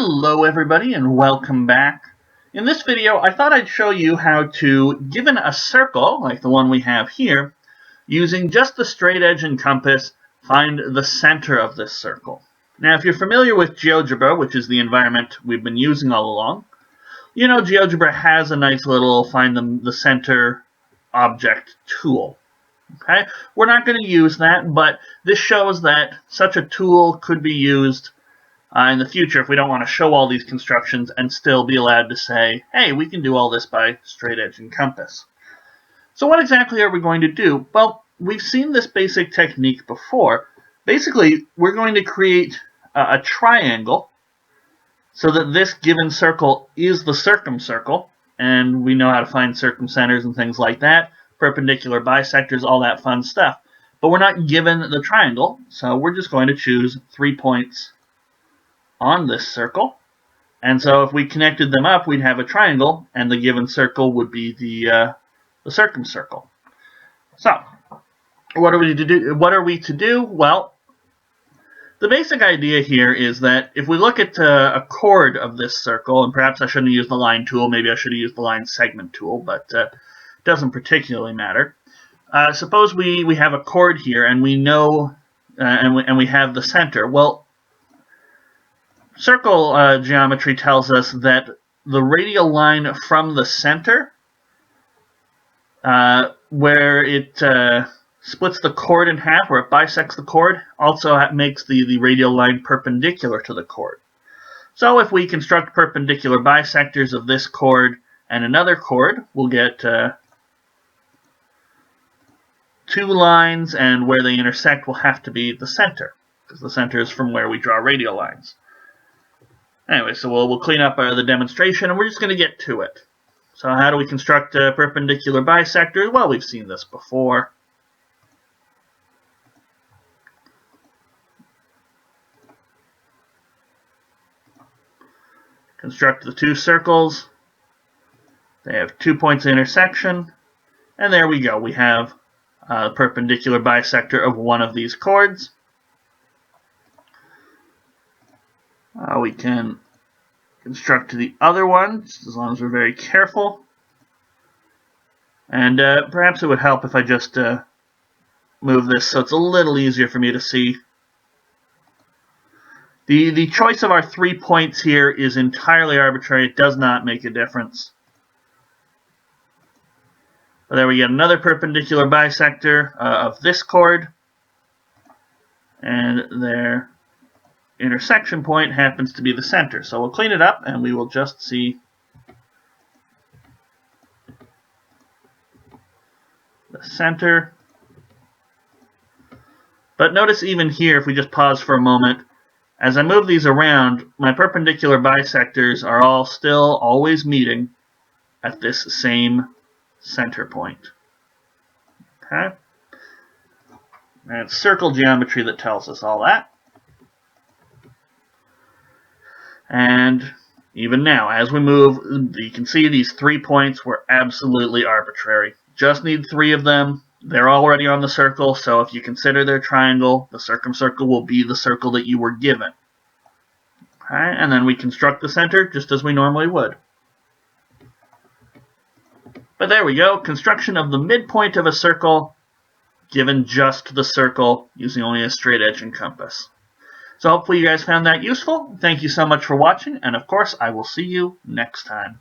Hello everybody and welcome back. In this video I thought I'd show you how to, given a circle like the one we have here, using just the straight edge and compass, find the center of this circle. Now if you're familiar with GeoGebra, which is the environment we've been using all along, you know GeoGebra has a nice little find the center object tool. Okay? We're not going to use that, but this shows that such a tool could be used in the future if we don't want to show all these constructions and still be allowed to say, hey, we can do all this by straight edge and compass. So what exactly are we going to do? Well, we've seen this basic technique before. Basically, we're going to create a triangle so that this given circle is the circumcircle, and we know how to find circumcenters and things like that, perpendicular bisectors, all that fun stuff. But we're not given the triangle, so we're just going to choose 3 points on this circle, and so if we connected them up, we'd have a triangle, and the given circle would be the circumcircle. So, what are we to do? Well, the basic idea here is that if we look at a chord of this circle, and perhaps I shouldn't have used the line tool, maybe I should have used the line segment tool, but it doesn't particularly matter. Suppose we have a chord here, and we know, and we have the center. Well, circle geometry tells us that the radial line from the center, where it splits the chord in half, where it bisects the chord, also makes the radial line perpendicular to the chord. So if we construct perpendicular bisectors of this chord and another chord, we'll get two lines, and where they intersect will have to be the center, because the center is from where we draw radial lines. Anyway, so we'll clean up the demonstration, and we're just going to get to it. So how do we construct perpendicular bisectors? Well, we've seen this before. Construct the two circles. They have 2 points of intersection, and there we go. We have a perpendicular bisector of one of these chords. We can construct the other one, as long as we're very careful. And perhaps it would help if I just move this so it's a little easier for me to see. The choice of our 3 points here is entirely arbitrary. It does not make a difference. But there we get another perpendicular bisector of this chord. And there. Intersection point happens to be the center. So we'll clean it up and we will just see the center. But notice even here, if we just pause for a moment, as I move these around, my perpendicular bisectors are all still always meeting at this same center point. Okay? And it's circle geometry that tells us all that. And even now, as we move, you can see these 3 points were absolutely arbitrary. Just need 3 of them. They're already on the circle, so if you consider their triangle, the circumcircle will be the circle that you were given. Okay, and then we construct the center just as we normally would. But there we go, construction of the midpoint of a circle, given just the circle, using only a straight edge and compass. So hopefully you guys found that useful. Thank you so much for watching, and of course I will see you next time.